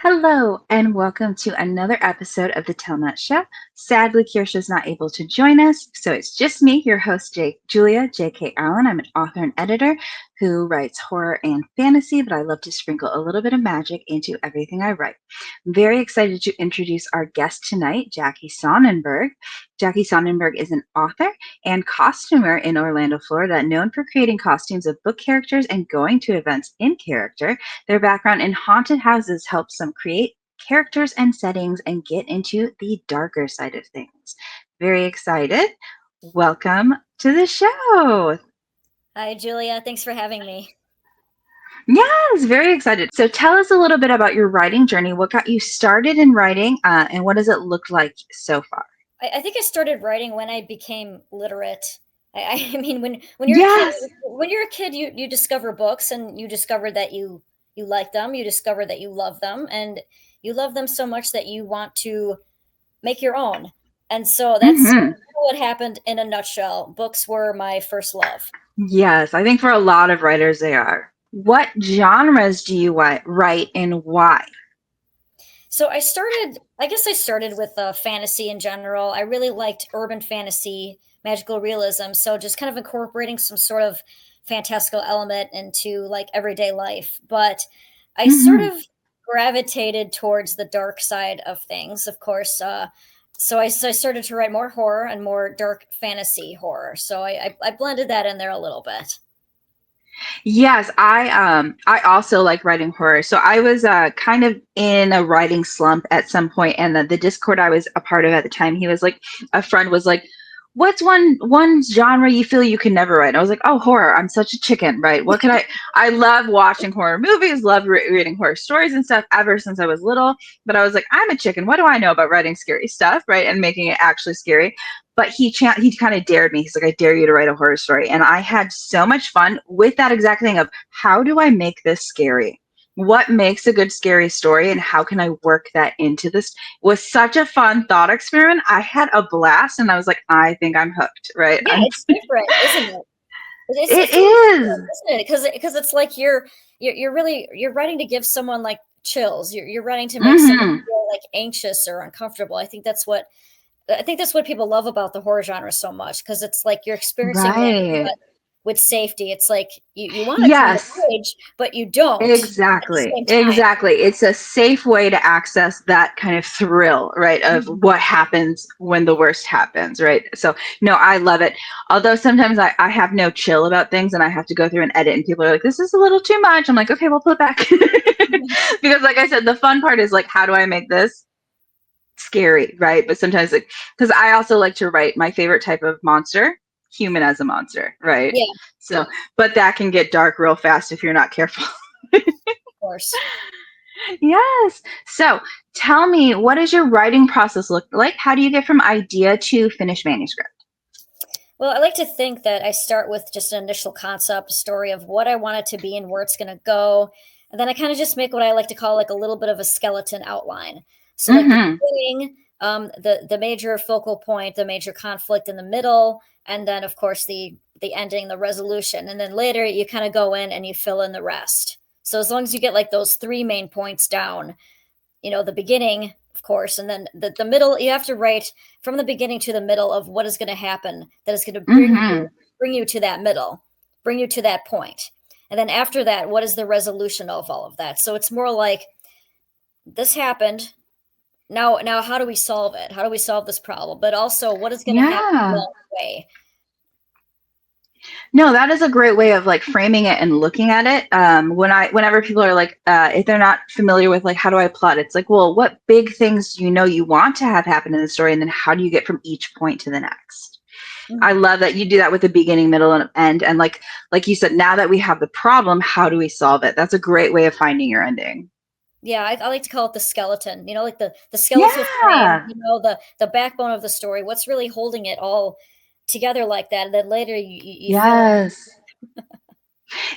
Hello, and welcome to another episode of the Tell Nut Show. Sadly, Kirsha's not able to join us, so it's just me, your host, Julia J.K. Allen. I'm an author and editor who writes horror and fantasy, but I love to sprinkle a little bit of magic into everything I write. I'm very excited to introduce our guest tonight, Jackie Sonnenberg. Jackie Sonnenberg is an author and costumer in Orlando, Florida, known for creating costumes of book characters and going to events in character. Their background in haunted houses helps them create characters and settings and get into the darker side of things. Very excited. Welcome to the show. Hi, Julia. Thanks for having me. Yes, very excited. So tell us a little bit about your writing journey. What got you started in writing, and what does it look like so far? I think I started writing when I became literate. I mean, when you're a kid, Yes. you discover books and you discover that you like them. You discover that you love them, and you love them so much that you want to make your own. And so that's Hmm. what happened in a nutshell. Books were my first love. Yes, I think for a lot of writers they are. What genres do you write and why? So I guess I started with fantasy in general. I really liked urban fantasy, magical realism. So just kind of incorporating some sort of fantastical element into like everyday life. But I sort Hmm. of gravitated towards the dark side of things, of course. So I started to write more horror and more dark fantasy horror. So I blended that in there a little bit. Yes, I also like writing horror. So I was kind of in a writing slump at some point, and the Discord I was a part of at the time, he was like, a friend was like, "What's one genre you feel you can never write?" And I was like, "Oh, horror. I'm such a chicken, right? What can I? I love watching horror movies, love reading horror stories and stuff ever since I was little. But I was like, I'm a chicken. What do I know about writing scary stuff, right? And making it actually scary." But he kind of dared me. He's like, "I dare you to write a horror story." And I had so much fun with that exact thing of how do I make this scary? What makes a good scary story and how can I work that into this? It was such a fun thought experiment. I had a blast and I was like, I think I'm hooked, right? Yeah, it's different, isn't it? It It's really different, is. isn't it? Because it's like you're really you're writing to give someone like chills. You're writing to make someone Hmm. feel like anxious or uncomfortable. I think that's what people love about the horror genre so much because it's like you're experiencing that Right. but with safety. It's like you want to come of Yes. age, but you don't at the Exactly. same time. Exactly. It's a safe way to access that kind of thrill, right? Of Mhm. what happens when the worst happens, right? So, no, I love it. Although sometimes I have no chill about things and I have to go through and edit, and people are like, this is a little too much. I'm like, okay, we'll put it back. Because, like I said, the fun part is like, how do I make this scary, right? But sometimes, like, because I also like to write my favorite type of monster, human as a monster, right? Yeah, So, but that can get dark real fast if you're not careful. of course. Yes. So tell me, what does your writing process look like? How do you get from idea to finished manuscript? Well, I like to think that I start with just an initial concept, a story of what I want it to be and where it's going to go. And then I kind of just make what I like to call like a little bit of a skeleton outline. So like the Mm-hmm. beginning, the major focal point, the major conflict in the middle, and then of course the ending, the resolution. And then later you kind of go in and you fill in the rest. So as long as you get like those three main points down, the beginning, of course, and then the middle, you have to write from the beginning to the middle of what is going to happen that is going to Mm-hmm. bring you to that middle, bring you to that point. And then after that, what is the resolution of all of that? So it's more like this happened. Now how do we solve it? How do we solve this problem? But also what is going to happen Yeah. along the way? No, that is a great way of like framing it and looking at it. Whenever people are like, if they're not familiar with like, how do I plot? It's like, well, what big things do you know you want to have happen in the story, and then how do you get from each point to the next? I Mhm. love that you do that with the beginning, middle, and end. And like you said, now that we have the problem, how do we solve it? That's a great way of finding your ending. Yeah, I like to call it the skeleton, like the skeletal frame, Yeah. the backbone of the story. What's really holding it all together like that? And then later you fill in Yes.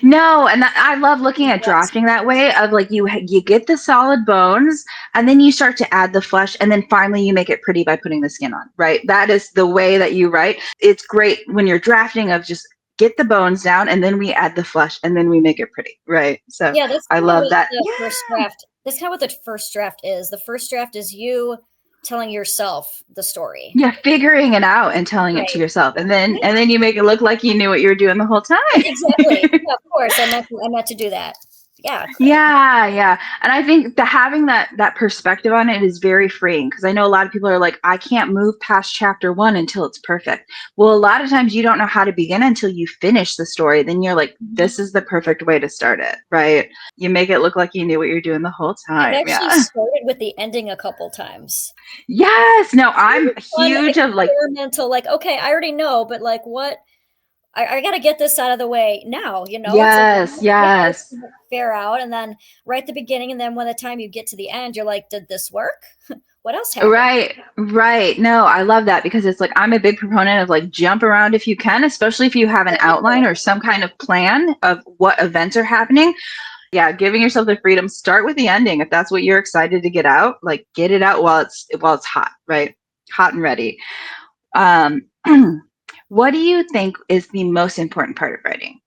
No, and I love looking the at rest. drafting that way of like you get the solid bones and then you start to add the flesh and then finally you make it pretty by putting the skin on, right? That is the way that you write. It's great when you're drafting of just get the bones down, and then we add the flesh, and then we make it pretty, right? So Yeah, that's I kind of love what that. the Yeah. first draft. That's kind of what the first draft is. The first draft is you telling yourself the story. Yeah, figuring it out and telling it to Right. yourself, and then Yeah, you make it look like you knew what you were doing the whole time. exactly. Yeah, of course. I meant to do that. Yeah. Yeah, yeah. And I think the having that perspective on it is very freeing, because I know a lot of people are like, I can't move past chapter 1 until it's perfect. Well, a lot of times you don't know how to begin until you finish the story. Then you're like, Mhm. this is the perfect way to start it, right? You make it look like you knew what you're doing the whole I've time. actually Yeah. started with the ending a couple times. Yes. No, I'm Fun huge of like, experimental, like, okay, I already know, but like what I gotta get this out of the way now, you know? It's like yes, make this yes. fair out, and then right at the beginning, and then when the time you get to the end, you're like, did this work? What else happened? Right, right. No, I love that, because it's like I'm a big proponent of like jump around if you can, especially if you have an Yeah, me too. outline or some kind of plan of what events are happening. Yeah, giving yourself the freedom, start with the ending. If that's what you're excited to get out, like get it out while it's hot, right? Hot and ready. Um what do you think is the most important part of writing?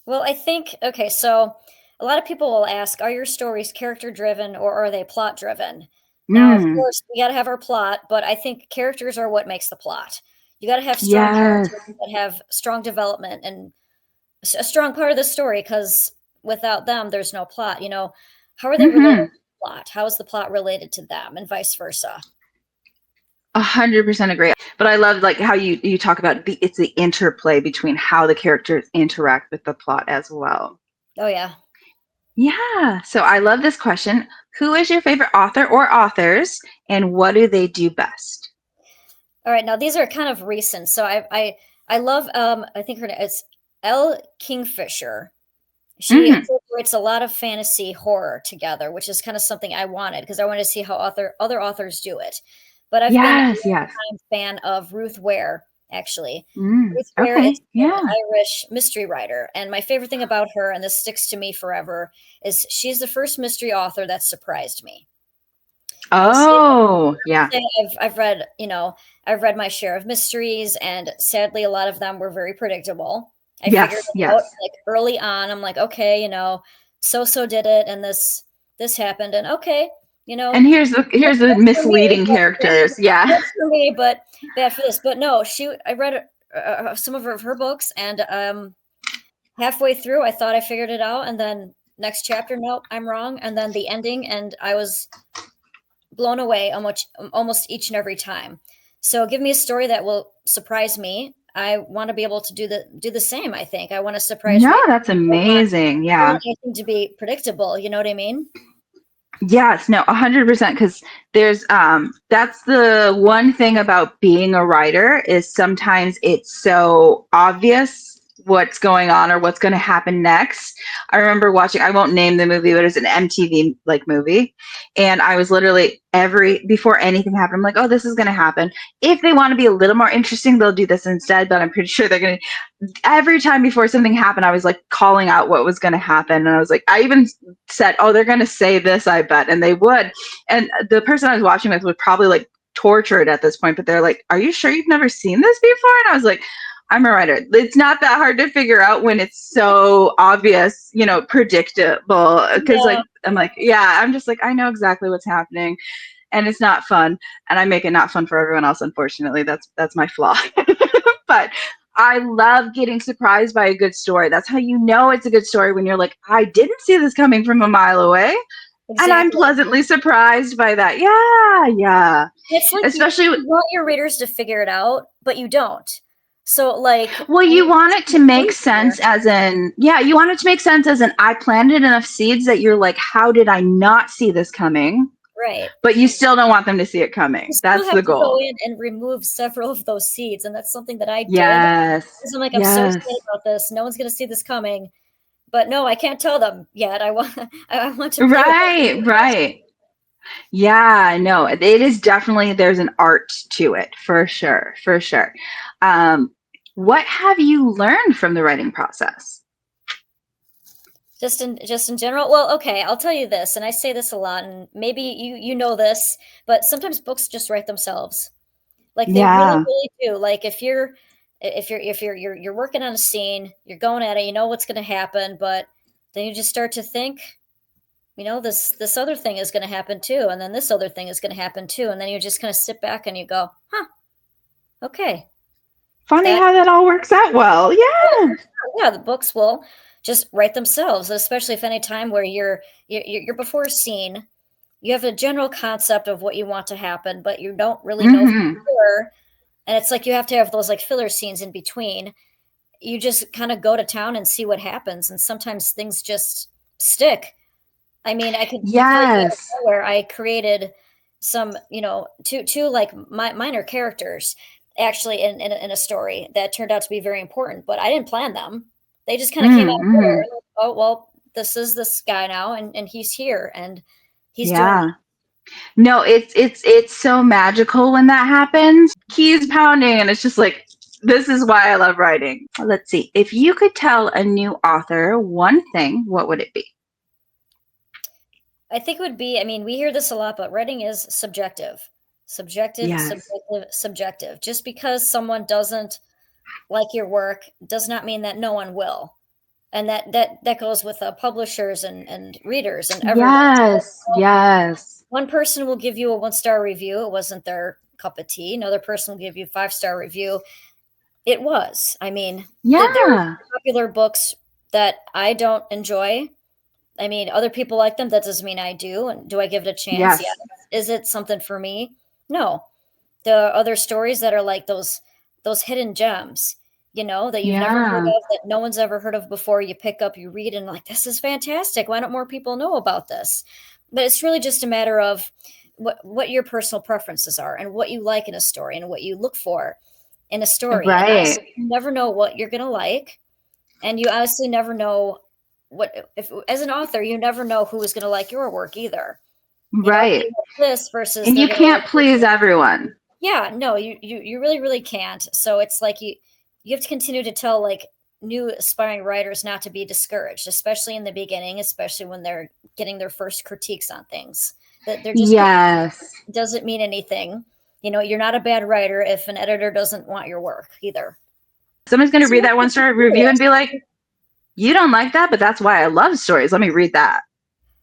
Well, I think okay, so a lot of people will ask, are your stories character driven or are they plot driven? Now, of Mm, course, we got to have our plot, but I think characters are what makes the plot. You got to have strong yes. characters that have strong development and a strong part of the story because without them, there's no plot. You know, how are they related Mm-hmm. to the plot? How is the plot related to them, and vice versa? 100% agree. But I love like how you talk about it's the interplay between how the characters interact with the plot as well. Oh yeah. Yeah. So I love this question. Who is your favorite author or authors, and what do they do best? All right. Now these are kind of recent. So I love I think her name is Elle Kingfisher. She Mm, incorporates a lot of fantasy horror together, which is kind of something I wanted because I wanted to see how other authors do it. But I've been a yes, yes. longtime fan of Ruth Ware, actually. Ruth Ware is Okay. an Yeah. Irish mystery writer, and my favorite thing about her, and this sticks to me forever, is she's the first mystery author that surprised me. Now, see, Oh, yeah. say I've read, I've read my share of mysteries, and sadly, a lot of them were very predictable. I figured Yes, it out yes. like early on. I'm like, okay, so did it, and this happened, and okay, And here's the good for me, misleading but characters. Yeah. good for me, but bad for this. But no, I read some of her books, and halfway through, I thought I figured it out, and then next chapter, nope, I'm wrong, and then the ending, and I was blown away almost each and every time. So give me a story that will surprise me. I want to be able to do the same. I think I want to surprise No, readers. that's I want amazing. I don't Yeah. want anything to be predictable. You know what I mean? Yes, no, 100%. Because there's that's the one thing about being a writer, is sometimes it's so obvious what's going on or what's going to happen next. I remember watching, I won't name the movie, but it's an MTV like movie, and I was literally every before anything happened, I'm like, oh, this is going to happen. If they want to be a little more interesting, they'll do this instead, but I'm pretty sure they're going to. Every time before something happened, I was like calling out what was going to happen. And I was like, I even said, oh, they're going to say this, I bet. And they would. And the person I was watching with was probably like tortured at this point, but they're like, are you sure you've never seen this before? And I was like, I'm a writer. It's not that hard to figure out when it's so obvious, predictable. Cause Yeah. like, I'm like, yeah, I'm just like, I know exactly what's happening, and it's not fun. And I make it not fun for everyone else. Unfortunately, that's my flaw. But I love getting surprised by a good story. That's how you know it's a good story, when you're like, I didn't see this coming from a mile away, and I'm Exactly. pleasantly surprised by that. Yeah, yeah. It's like Especially, you want your readers to figure it out, but you don't. So like well, when you it want comes it to to the make closure, sense as in, yeah, you want it to make sense as in, I planted enough seeds that you're like, how did I not see this coming? right? But you still don't want them to see it You coming. still That's have the to go goal. in and remove several of those seeds, and that's something that I did. Yes, 'Cause I'm like, I'm so yes. sad about this. No one's gonna see this coming. But no, I can't tell them yet. I want I want to play with Right, it. right. Yeah, no, it is definitely, there's an art to it, for sure, for sure. Um, what have you learned from the writing process? Just in general. Well, okay, I'll tell you this, and I say this a lot, and maybe you know this, but sometimes books just write themselves. Like they really, Yeah. really do. Like if you're If you're working on a scene, you're going at it, you know what's going to happen, but then you just start to think, this other thing is going to happen too, and then this other thing is going to happen too, and then you just kind of sit back and you go, huh, okay, Funny that how that all works out well. Yeah. yeah, the books will just write themselves, especially if any time where you're before a scene, you have a general concept of what you want to happen, but you don't really know for Hmm. sure, and it's like you have to have those like filler scenes in between. You just kind of go to town and see what happens, and sometimes things just stick. I mean, I could tell you out of Yes. nowhere, I created some, two like minor characters actually in a story that turned out to be very important, but I didn't plan them. They just kind of came out of nowhere. Mm-hmm. Like, oh well, this is this guy now, and he's here, and he's doing. Yeah. No, it's so magical when that happens. Keys pounding, and it's just like, this is why I love writing. Let's see. If you could tell a new author one thing, what would it be? I think it would be. I mean, we hear this a lot, but writing is subjective, subjective, Yes. subjective, subjective. Just because someone doesn't like your work does not mean that no one will. And that goes with publishers and readers and everyone. Yes. Yes. One person will give you a 1-star review. It wasn't their cup of tea. Another person will give you a 5-star review. It was. I mean, there are Yeah. popular books that I don't enjoy. I mean, other people like them. That doesn't mean I do. And do I give it a chance? Yeah. Yes. Is it something for me? No. The other stories that are like those hidden gems, that you've never heard Yeah. of, that no one's ever heard of before, you pick up, you read, and like, this is fantastic. Why don't more people know about this? But it's really just a matter of what your personal preferences are and what you like in a story and what you look for in a story. And Right. honestly, you never know what you're gonna like. And you honestly never know what if as an author, you never know who is gonna like your work either. If Right. you like this versus And they're you gonna like can't this. please everyone. Yeah, no, you really, really can't. So it's like you have to continue to tell like new aspiring writers not to be discouraged, especially in the beginning, especially when they're getting their first critiques on things. That they're just critiques Yes. doesn't mean anything. You're not a bad writer if an editor doesn't want your work either. Someone's going to So you read have that to one be star review and curious. be like, you don't like that, but that's why I love stories. Let me read that.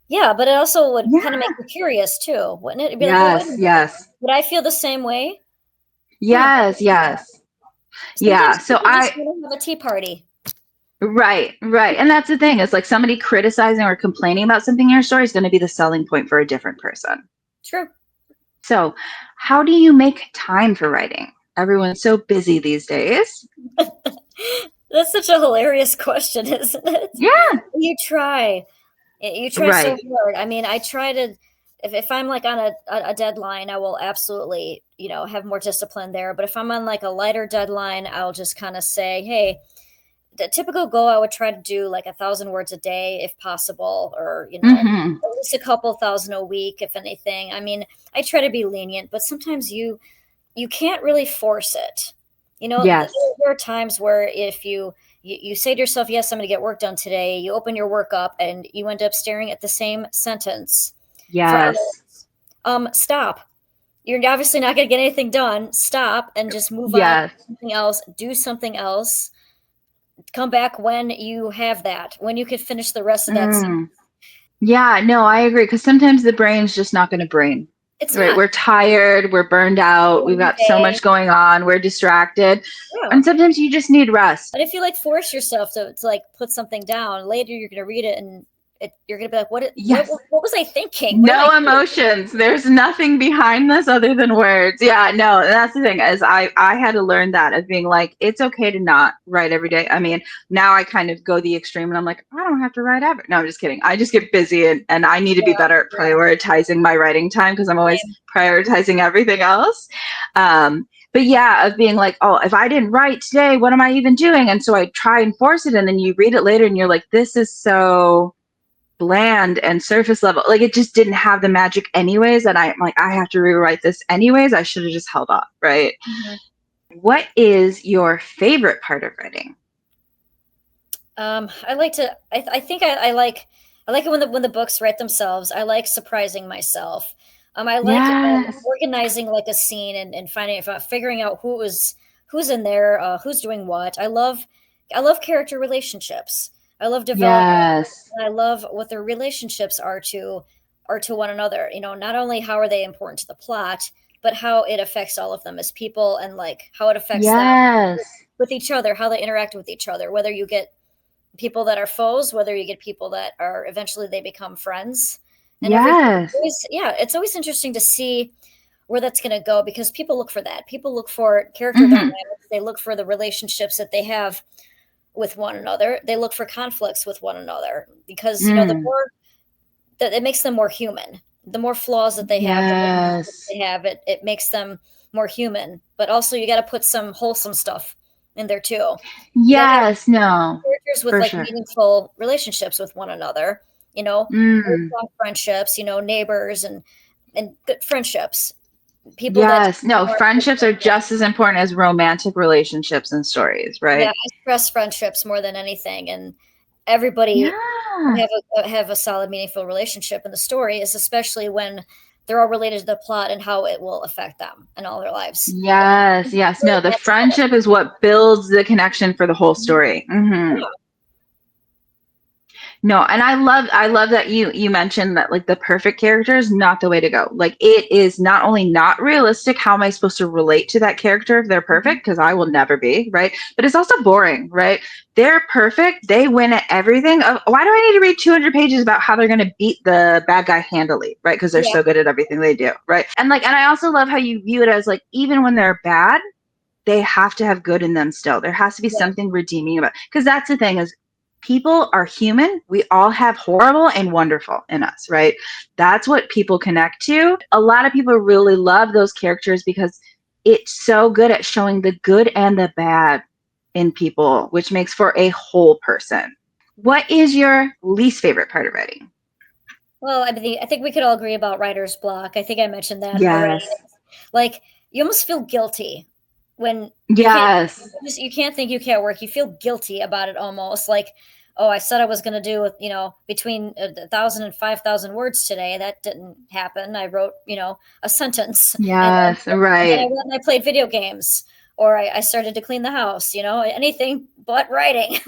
Yeah, but it also would kind of make Yeah. you curious too, wouldn't it? It'd be like, well, wait a Yes. minute. Yes. Would I feel the same way? Huh. Yes. Yes. Yeah. Sometimes So people just I, want to have a tea party. right, right. And that's the thing. It's like somebody criticizing or complaining about something in your story is going to be the selling point for a different person. True. So, how do you make time for writing? Everyone's so busy these days. That's such a hilarious question, isn't it? Yeah. You try so Right. hard. I mean, I try to if I'm like on a deadline, I will absolutely, have more discipline there. But if I'm on like a lighter deadline, I'll just kind of say, hey, the typical goal I would try to do like 1,000 words a day if possible, or Mm-hmm. at least a couple thousand a week, if anything. I mean, I try to be lenient, but sometimes you can't really force it. Yes. There are times where if you say to yourself, yes, I'm going to get work done today, you open your work up and you end up staring at the same sentence for Yes. hours. Stop. You're obviously not going to get anything done. Stop and just move on to Yes. something else. Do something else. Come back when you have that, when you can finish the rest of that sentence. Mm. Yeah, no, I agree. Because sometimes the brain's just not going to brain, It's right? not. We're tired, we're burned out, we've Long got so day. much going on, we're distracted. Yeah. And sometimes you just need rest. And if you like force yourself to like put something down, later you're going to read it and you're going to be like, Yes. what was I thinking? What am I No doing? emotions. There's nothing behind this other than words. Yeah, no, that's the thing. Is I had to learn that of being like, it's okay to not write every day. I mean, now I kind of go the extreme and I'm like, I don't have to write ever. No, I'm just kidding. I just get busy and I need to be Yeah. better at prioritizing my writing time because I'm always Same. prioritizing everything else. But yeah, of being like, oh, if I didn't write today, what am I even doing? And so I try and force it, and then you read it later and you're like, this is so bland and surface level. Like it just didn't have the magic anyways. And I'm like, I have to rewrite this anyways. I should have just held off. Right. Mhm. What is your favorite part of writing? I like to. I think I like it when the books write themselves. I like surprising myself. I like Yes. organizing like a scene and figuring out who it was who's in there, who's doing what. I love character relationships. I love development. Yes. And I love what their relationships are to one another. You know, not only how are they important to the plot, but how it affects all of them as people, and like how it affects them Yes. with each other, how they interact with each other, whether you get people that are foes, whether you get people that are eventually they become friends and everything. Yes. Yeah, it's always interesting to see where that's going to go, because people look for that. People look for character Hmm. dynamics. They look for the relationships that they have with one another. They look for conflicts with one another, because, you know, the Mm. more that it makes them more human. The more flaws that they have, the more conflicts Yes. they have, it makes them more human. But also, you got to put some wholesome stuff in there too. You got to have Yes. No, characters with for like sure. meaningful relationships with one another. You know, Mm. strong friendships. You know, neighbors and good friendships. People that Yes. No, friendships are just as important as romantic relationships and stories, yeah, right? I stress friendships more than anything, and everybody Yeah. have a solid, meaningful relationship. And the story is especially when they're all related to the plot and how it will affect them and all their lives. Yes. Yes. Really No, the magical. friendship is what builds the connection for the whole story. Hmm. Yeah, No, and I love that you mentioned that like the perfect character is not the way to go. Like it is not only not realistic, how am I supposed to relate to that character if they're mhm. perfect? Because I will never be, right? But it's also boring, right? They're perfect, they win at everything. Why do I need to read 200 pages about how they're going to beat the bad guy handily, right? Because they're Yeah, so good at everything they do, right? And I also love how you view it as like even when they're bad, they have to have good in them still. There has to be yeah, something redeeming about, because that's the thing is people are human. We all have horrible and wonderful in us, right? That's what people connect to. A lot of people really love those characters because it's so good at showing the good and the bad in people, which makes for a whole person. What is your least favorite part of writing? well, I mean, I think we could all agree about writer's block. I think I mentioned that already. Yes. Like, you almost feel guilty when Yes. you can't think, you can't work. You feel guilty about it almost, like, oh, I said I was going to do, you know, between 1,000 and 5,000 words today. That didn't happen. I wrote, you know, a sentence, Yes. and then I Right. went and I played video games, or I started to clean the house. You know, anything but writing.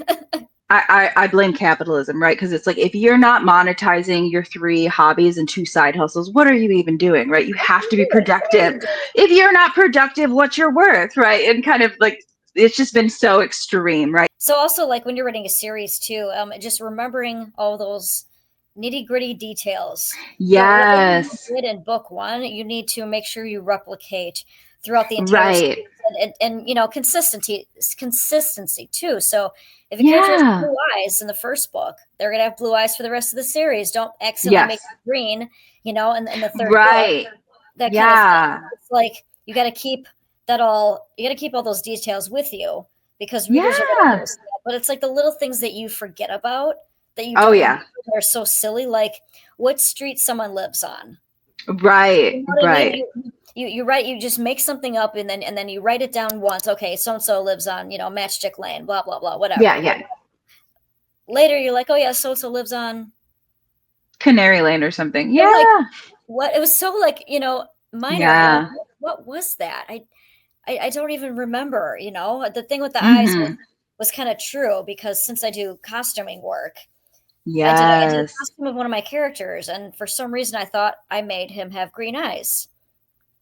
I blame capitalism, right? Because it's like if you're not monetizing your three hobbies and two side hustles, what are you even doing, right? You have to be What are you productive. even doing? If you're not productive, what's your worth, right? And kind of like it's just been so extreme, right? So also, like when you're writing a series too, just remembering all those nitty gritty details. Whatever you Yes, did in book one, you need to make sure you replicate throughout the entire series, right. and you know, consistency too. So if a character has Yeah, blue eyes in the first book, they're gonna have blue eyes for the rest of the series. Don't accidentally make yes, it green, you know, in the third book, right. that kind of thing. Yeah, It's like you got to keep that all. You got to keep all those details with you, because readers are going to yeah. notice that. But it's like the little things that you forget about, that you Oh, don't remember, yeah, that are so silly, like what street someone lives on. You right, know what I mean? right. You write, you just make something up, and then you write it down once. Okay, so and so lives on, you know, Matchstick Lane, blah blah blah, Yeah, whatever. yeah. Later, you're like, oh yeah, so and so lives on. Canary Lane or something. You're like, Yeah, what? It was so, like, you know, minor. You're like, yeah. what was that? I don't even remember, you know. The thing with the eyes Mm-hmm. was kind of true, because since I do costuming work, I did a Yes. costume of one of my characters, and for some reason I thought I made him have green eyes.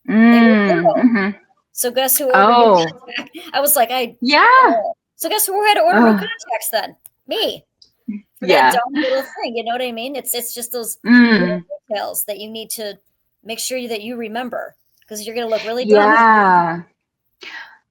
They were Mm, yellow. hmm. So guess who ordered new Oh, contacts? I was like, I yeah. oh. So guess who had to order new Oh, contacts then? Me. For that yeah. dumb little thing, you know what I mean? It's just those little Mm, details that you need to make sure that you remember, because you're gonna look really dumb if you yeah.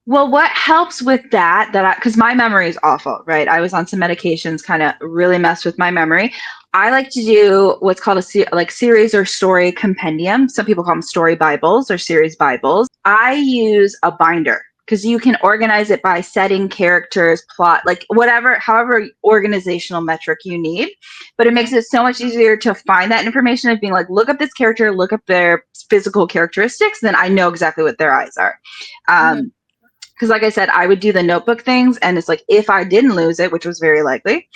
Well, what helps with because my memory is awful, right? I was on some medications, kind of really messed with my memory. I like to do what's called like series or story compendium. Some people call them story Bibles or series Bibles. I use a binder because you can organize it by setting, characters, plot, like whatever, however organizational metric you need. But it makes Mhm, it so much easier to find that information of being like, look up this character, look up their physical characteristics, then I know exactly what their eyes are. mhm. Because like I said, I would do the notebook things, and it's like if I didn't lose it, which was very likely,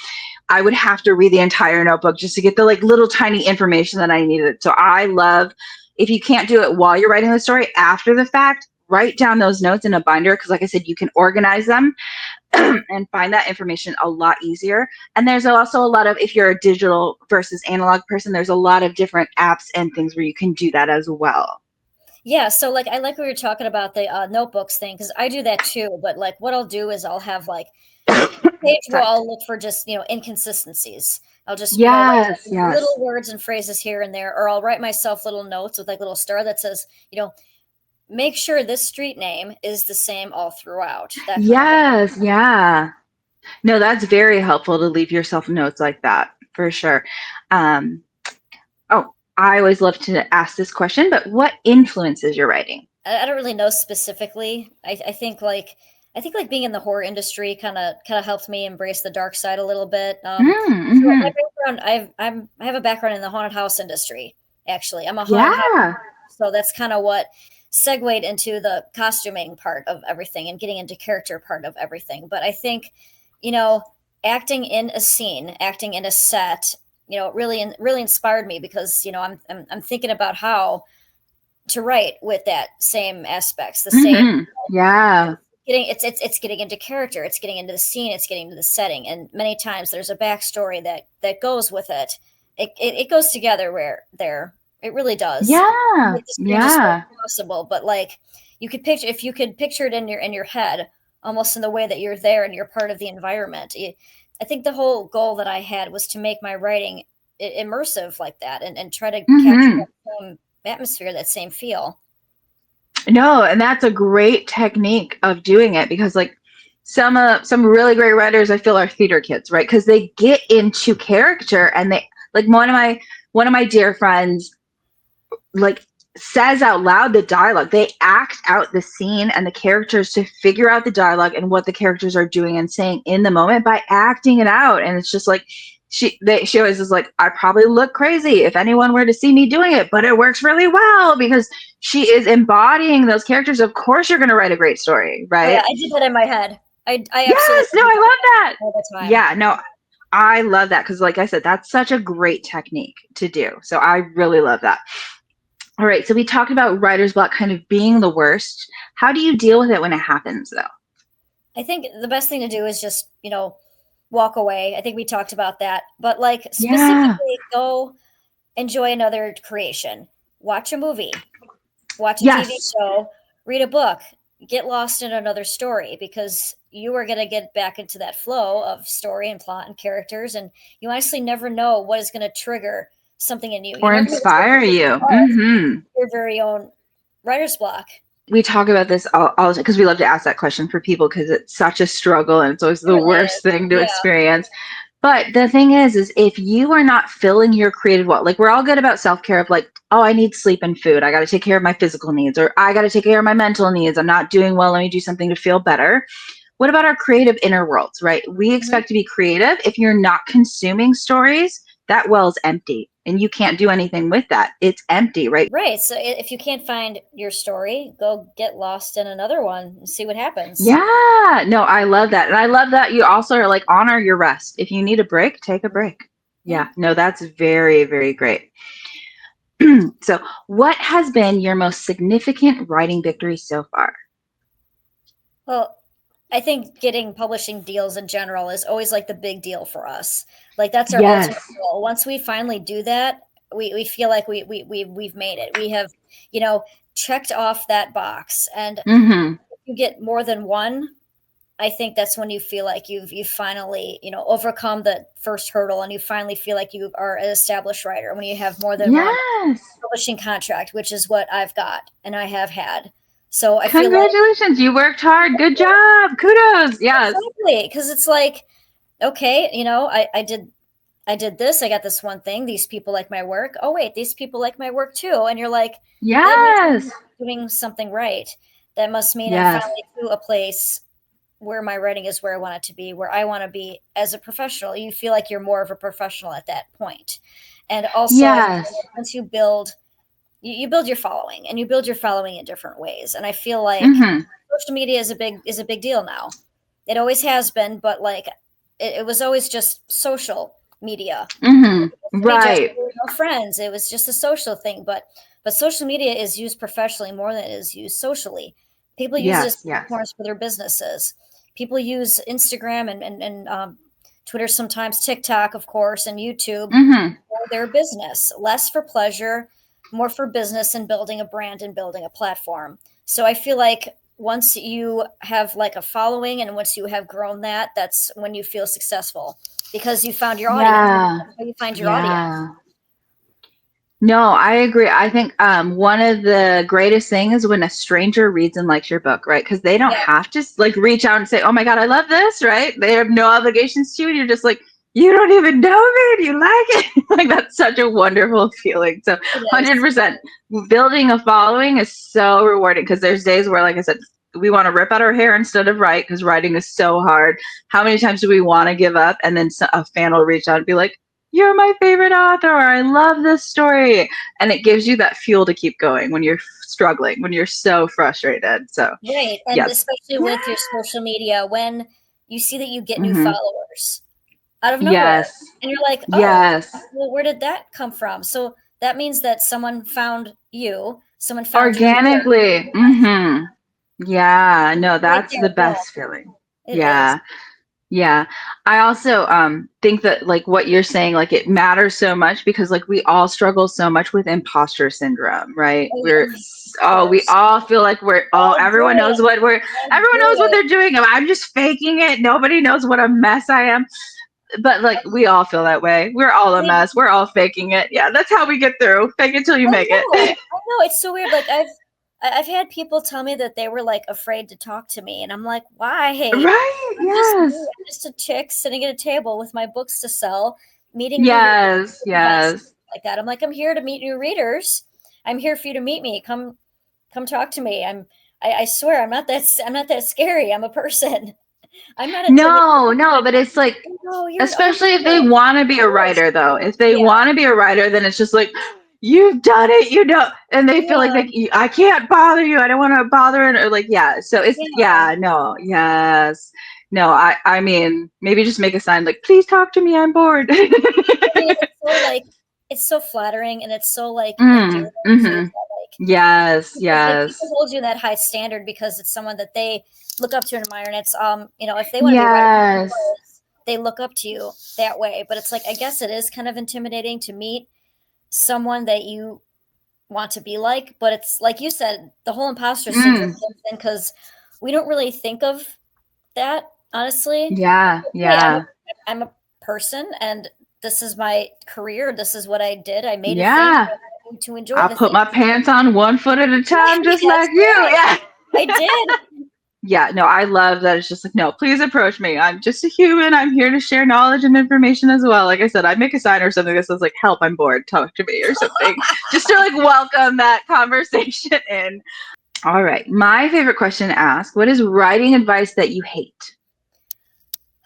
I would have to read the entire notebook just to get the like little tiny information that I needed. So I love, if you can't do it while you're writing the story, after the fact, write down those notes in a binder because, like I said, you can organize them and find that information a lot easier. And there's also a lot of, if you're a digital versus analog person, there's a lot of different apps and things where you can do that as well. Yeah, so like I like what you're talking about the notebooks thing because I do that too. But like what I'll do is I'll have like a page where Sorry. I'll look for just inconsistencies. I'll just write Yes, little yes. words and phrases here and there, or I'll write myself little notes with like little star that says make sure this street name is the same all throughout. That kind of thing. Yes, yeah. No, that's very helpful to leave yourself notes like that, for sure. Um, oh, I always love to ask this question, but what influences your writing? I don't really know specifically. I think like being in the horror industry kind of helped me embrace the dark side a little bit. So my Mm-hmm. background, I have a background in the haunted house industry. Actually, I'm a haunted house, Yeah. so that's kind of what segued into the costuming part of everything and getting into character part of everything. But I think, you know, acting in a scene, acting in a set, really inspired me because I'm thinking about how to write with that same aspects, the same Mm-hmm. Yeah. it's getting into character, it's getting into the scene, it's getting into the setting, and many times there's a backstory that goes with it. It goes together where there it really does. Yeah. Make the screen just Yeah. possible, but like if you could picture it in your head, almost in the way that you're there and you're part of the environment. I think the whole goal that I had was to make my writing immersive like that and try to capture Mm-hmm. that same atmosphere, that same feel. No, and that's a great technique of doing it because like some really great writers I feel are theater kids, right? Because they get into character and they like one of my dear friends like says out loud the dialogue. They act out the scene and the characters to figure out the dialogue and what the characters are doing and saying in the moment by acting it out. And it's just like she always is like, I probably look crazy if anyone were to see me doing it, but it works really well because she is embodying those characters. Of course you're gonna write a great story, Oh yeah, right? I did that in my head. I absolutely Yes, no, do I that love that. all the time. Yeah, no, I love that because like I said, that's such a great technique to do. So I really love that. All right, so we talked about writer's block kind of being the worst. How do you deal with it when it happens, though? I think the best thing to do is just, walk away. I think we talked about that. But like Yeah. specifically go enjoy another creation. Watch a movie, watch a TV Yes. show, read a book, get lost in another story because you are going to get back into that flow of story and plot and characters and you honestly never know what is going to trigger something in you. You Or never know what's going inspire you. to your very own writer's block. We talk about this all because we love to ask that question for people because it's such a struggle and it's always It the really worst is. thing to Yeah. experience. But the thing is if you are not filling your creative well, like we're all good about self care of like, oh, I need sleep and food. I got to take care of my physical needs, or I got to take care of my mental needs. I'm not doing well. Let me do something to feel better. What about our creative inner worlds, right? We Mhm. expect to be creative. If you're not consuming stories, that well's empty and you can't do anything with that. It's empty, right? Right. So if you can't find your story, go get lost in another one and see what happens. Yeah. No, I love that. And I love that you also are like, honor your rest. If you need a break, take a break. Yeah. Yeah. No, that's very, very great. So, what has been your most significant writing victory so far? Well, I think getting publishing deals in general is always like the big deal for us. Like that's our Yes. ultimate goal. Once we finally do that, we feel like we've made it. We have, you know, checked off that box. And Mm-hmm. if you get more than one, I think that's when you feel like you've finally, overcome the first hurdle and you finally feel like you are an established writer when you have more than one Yes. publishing contract, which is what I've got and I have had. So I feel like Congratulations. You worked hard. Good job. Kudos. Yes. exactly because it's like, okay, I did this, I got this one thing, these people like my work. Oh wait, these people like my work too. And you're like, that must mean Yes. I'm doing something right. That must mean I'm Yes. finally to a place where my writing is where I want it to be, where I want to be as a professional. You feel like you're more of a professional at that point. And also I feel Yes. like once you build your following and you build your following in different ways. And I feel like Mm-hmm. social media is a big deal now. It always has been, but like it was always just social media. Mm-hmm. To be just Right. friends. It was just a social thing, but social media is used professionally more than it is used socially. People use it as Yes, yes. platforms for their businesses. People use Instagram and Twitter, sometimes TikTok, of course, and YouTube Mm-hmm. for their business. Less for pleasure, more for business and building a brand and building a platform. So I feel like once you have like a following and once you have grown that, that's when you feel successful because you found your audience. Yeah. That's how you find your audience. Yeah. No, I agree. I think one of the greatest things is when a stranger reads and likes your book, right? Because they don't Yeah, have to like reach out and say, "Oh my God, I love this," right? They have no obligations to you. And you're just like, "You don't even know me, and you like it." Like that's such a wonderful feeling. So, it is. 100% building a following is so rewarding because there's days where, like I said, we want to rip out our hair instead of write because writing is so hard. How many times do we want to give up? And then a fan will reach out and be like, "You're my favorite author, or I love this story." And it gives you that fuel to keep going when you're struggling, when you're so frustrated. So, Right. And yeah. especially with your social media, when you see that you get new Hmm. followers out of nowhere, Yes. and you're like, oh, Yes. well, where did that come from? So that means that someone found you, someone found your work. Organically. Hmm. Yeah. No, Right that's there, the boom. best feeling. It is. Yeah. Yeah. I also think that like what you're saying, like it matters so much because like we all struggle so much with imposter syndrome, right? Oh, We're oh, of we course. all feel like we're all All everyone do knows it. what we're All everyone knows do what it. they're doing. And I'm just faking it. Nobody knows what a mess I am. But like we all feel that way. We're all a We mess. We're all faking it. Yeah, that's how we get through. Fake it till you make it. I know, it's so weird. Like I've had people tell me that they were like afraid to talk to me, and I'm like, why? Hey, Right? I'm just me. Yes. I'm just a chick sitting at a table with my books to sell, meeting new readers Yes. with advice Yes. like that. I'm like, I'm here to meet new readers. I'm here for you to meet me. Come talk to me. I swear I'm not that scary. I'm a person. I'm not intimidated. No, no, but it's like, Oh, you're an especially if they author. want to be a Yes. writer, though. If they Yeah. want to be a writer, then it's just like, you've done it, you know, and they feel like Yeah. I can't bother you. I don't want to bother, and or like, yeah. So it's Yeah. yeah, no, yes, no. I mean, maybe just make a sign like, please talk to me. I'm bored. I mean, it's so like it's so flattering and it's so like Mm, endearing too. mm-hmm. That, like Yes, because like people yes, hold you that high standard because it's someone that they look up to and admire, and it's if they want to be a writer, yes. they look up to you that way. But it's like I guess it is kind of intimidating to meet someone that you want to be like. But it's like you said, the whole imposter syndrome Mm, comes in because we don't really think of that honestly. yeah, Hey, yeah, I'm a person and this is my career. This is what I did. I made a thing. yeah. I need to enjoy I'll the put thing. my pants on 1 foot at a time, just That's like you. right. Yeah. I did. Yeah, no, I love that. It's just like, no, please approach me. I'm just a human. I'm here to share knowledge and information as well. Like I said, I'd make a sign or something that says like, help, I'm bored, talk to me or something. Just to like welcome that conversation in. All right. My favorite question to ask, what is writing advice that you hate?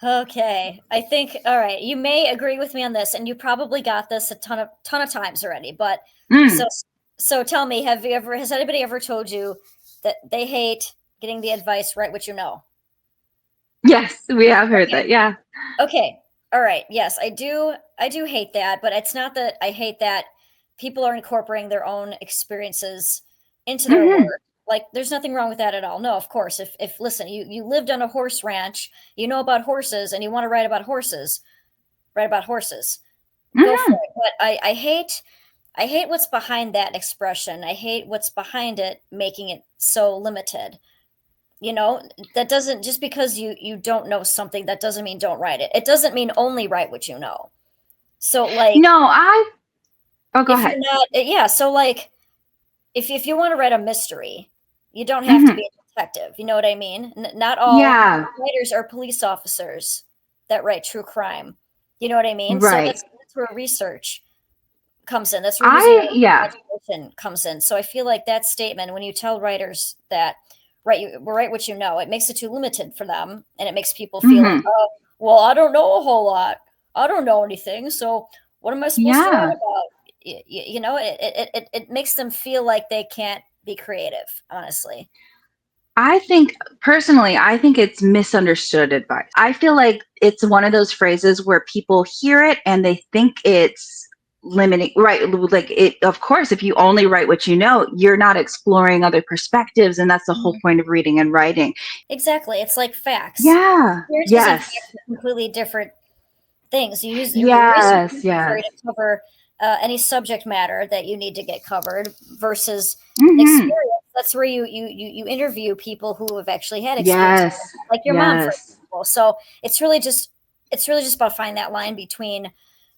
Okay. I think all right. You may agree with me on this, and you probably got this a ton of times already. But so Mm, so tell me, has anybody ever told you that they hate getting the advice right what you know? yes, we have heard Okay. that. Yeah. Okay. All right. Yes, I do hate that, but it's not that I hate that people are incorporating their own experiences into their Hmm. work. Like there's nothing wrong with that at all. No, of course. If listen, you lived on a horse ranch, you know about horses and you want to write about horses. Go for Hmm. it. But I hate what's behind that expression. I hate what's behind it making it so limited. You know, that doesn't just because you don't know something, that doesn't mean don't write it. It doesn't mean only write what you know. So like No, oh, go if you're ahead. not yeah, so like if you want to write a mystery, you don't have to Hmm. be a detective. You know what I mean? Not all Yeah. writers are police officers that write true crime. You know what I mean? So Right. that's where research comes in. That's where using your Yeah. imagination comes in. So I feel like that statement, when you tell writers that write what you know, it makes it too limited for them, and it makes people feel like, Hmm. oh, well, I don't know a whole lot. I don't know anything. So what am I supposed to write Yeah. about? You know, it makes them feel like they can't be creative. Honestly, I think personally, I think it's misunderstood advice. I feel like it's one of those phrases where people hear it and they think it's limiting, right? Like it, of course, if you only write what you know, you're not exploring other perspectives. And that's the whole Mhm. point of reading and writing. Exactly. It's like facts. Yeah. Experiences and Yes. facts are completely different things. Your research Yes. is necessary Yes. to cover any subject matter that you need to get covered versus Hmm. experience. That's where you interview people who have actually had experience, Yes. like your mom, for Yes. example. So it's really just about finding that line between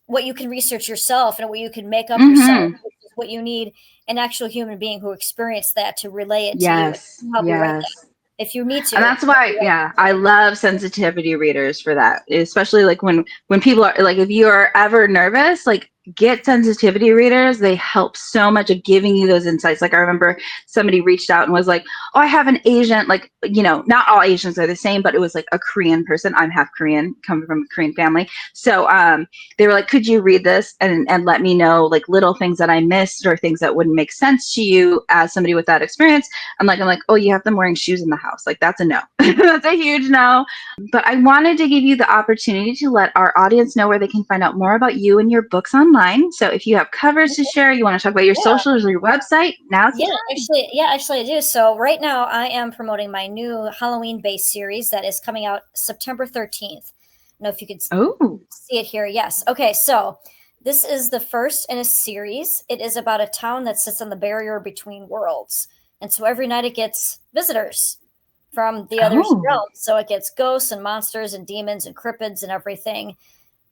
what you can research yourself and what you can make up yourself, Hmm. which is what you need an actual human being who experienced that to relay it to you Yes. and help you write that Yes. if you need And to. that's why, yeah, I love sensitivity readers for that. Especially like when people are like, if you are ever nervous, like get sensitivity readers. They help so much of giving you those insights. Like I remember somebody reached out and was like, "Oh, I have an Asian, like, not all Asians are the same, but it was like a Korean person. I'm half Korean, come from a Korean family. So they were like, could you read this and let me know like little things that I missed or things that wouldn't make sense to you as somebody with that experience?" I'm like, oh, you have them wearing shoes in the house. Like, that's a no. That's a huge no. But I wanted to give you the opportunity to let our audience know where they can find out more about you and your books online. So if you have covers to share, you want to talk about your Yeah. socials or your website, now's the Yeah, actually, I do. So right now, I am promoting my new Halloween-based series that is coming out September 13th. I don't know if you could time. Oh, see it here. Yes. Okay. So this is the first in a series. It is about a town that sits on the barrier between worlds, and so every night it gets visitors from the other oh, realms. So it gets ghosts and monsters and demons and cryptids and everything.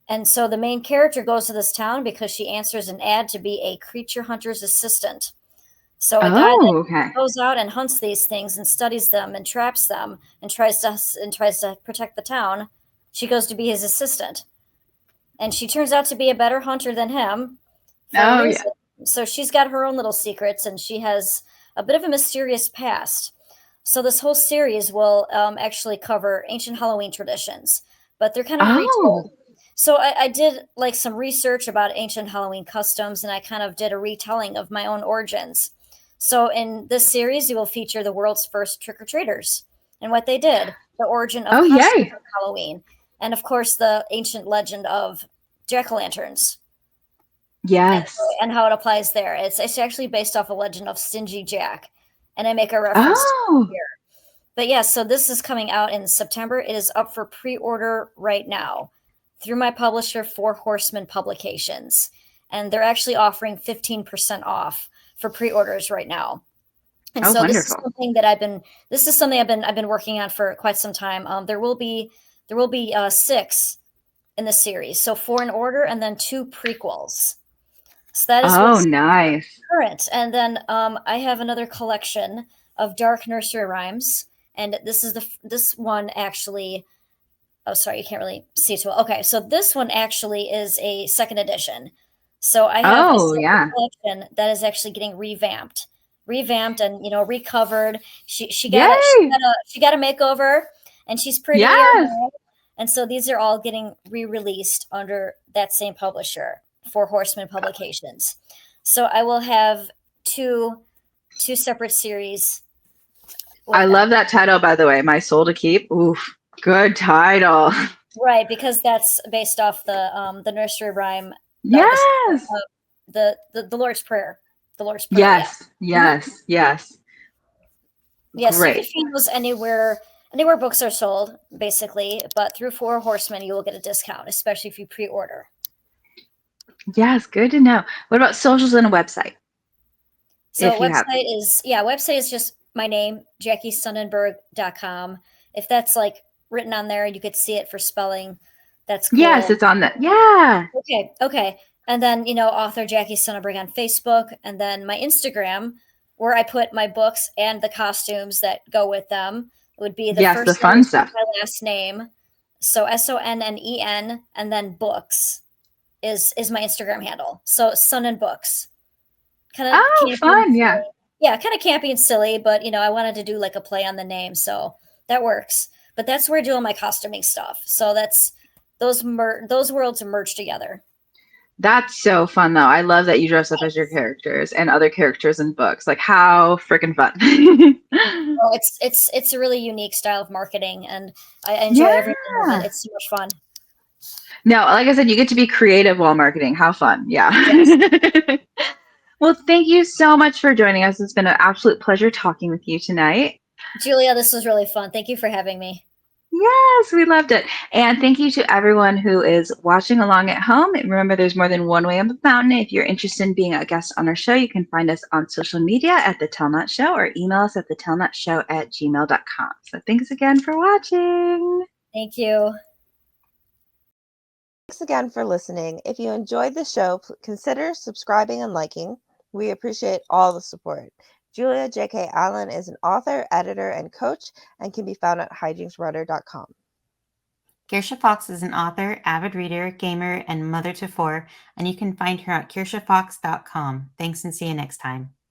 And so the main character goes to this town because she answers an ad to be a creature hunter's assistant. So a guy that oh, okay. goes out and hunts these things and studies them and traps them and tries to protect the town. She goes to be his assistant, and she turns out to be a better hunter than him for a Oh, yeah. reason. So she's got her own little secrets, and she has a bit of a mysterious past. So this whole series will actually cover ancient Halloween traditions, but they're kind of retold. Oh, So I did like some research about ancient Halloween customs, and I kind of did a retelling of my own origins. So in this series, you will feature the world's first trick or treaters and what they did, the origin of oh, costumes yay. for Halloween, and of course the ancient legend of jack o' lanterns and Yes. and how it applies there. It's actually based off a legend of Stingy Jack, and I make a reference to it Oh, here. But yeah, so this is coming out in September. It is up for pre-order right now through my publisher, Four Horsemen Publications, and they're actually offering 15% off for pre-orders right now. And oh, so this is wonderful. something that I've been working on for quite some time. There will be 6 in the series, so 4 in order, and then 2 prequels. So that is Oh, what's nice. current. And then I have another collection of dark nursery rhymes, and this one actually. Oh, sorry, you can't really see too well. Okay, so this one actually is a second edition. So I have a Oh, second yeah. collection that is actually getting revamped and recovered. She got a she Yay. got a she got a makeover, and she's prettier Yes. now. And so these are all getting re-released under that same publisher, Four Horsemen Publications. So I will have two separate series I with them. love that title, by the way. My Soul to Keep. Oof. Good title. Right, because that's based off the nursery rhyme, Yes. the Lord's Prayer, the Lord's Prayer. Yeah. Yes. Mhm. Yes. Yes. Yes, you can Great. find those anywhere books are sold, basically. But through Four Horsemen, you will get a discount, especially if you pre-order. Yes. Good to know. What about socials and a website, So if you have? website is just my name, JackieSonnenberg.com. If that's like written on there, you could see it for spelling. That's Yes, cool. it's on the. Yeah. Okay. And then, author Jackie Sonnenberg on Facebook, and then my Instagram, where I put my books and the costumes that go with them, would be the Yes, the first fun letters of stuff. my last name. So Sonnen, and then books is my Instagram handle. So Sun and Books. Kind of Oh, campy and fun. Yeah. silly. Yeah, kind of campy and silly, but I wanted to do like a play on the name, so that works. But that's where I do all my costuming stuff. So that's those worlds merge together. That's so fun, though. I love that you dress up as your characters and other characters in books. Like, how freaking fun. Oh, it's a really unique style of marketing, and I enjoy Yeah. every minute of it. It's so much fun. No, like I said, you get to be creative while marketing. How fun. Yeah. Yes. Well, thank you so much for joining us. It's been an absolute pleasure talking with you tonight. Julia, this was really fun. Thank you for having me. Yes, we loved it. And thank you to everyone who is watching along at home. And remember, there's more than one way up the mountain. If you're interested in being a guest on our show, you can find us on social media at The Telnut Show or email us at thetelnutshow@gmail.com. So thanks again for watching. Thank you. Thanks again for listening. If you enjoyed the show, consider subscribing and liking. We appreciate all the support. Julia J.K. Allen is an author, editor, and coach and can be found at hijinksrudder.com. Kirsha Fox is an author, avid reader, gamer, and mother to four, and you can find her at kirshafox.com. Thanks and see you next time.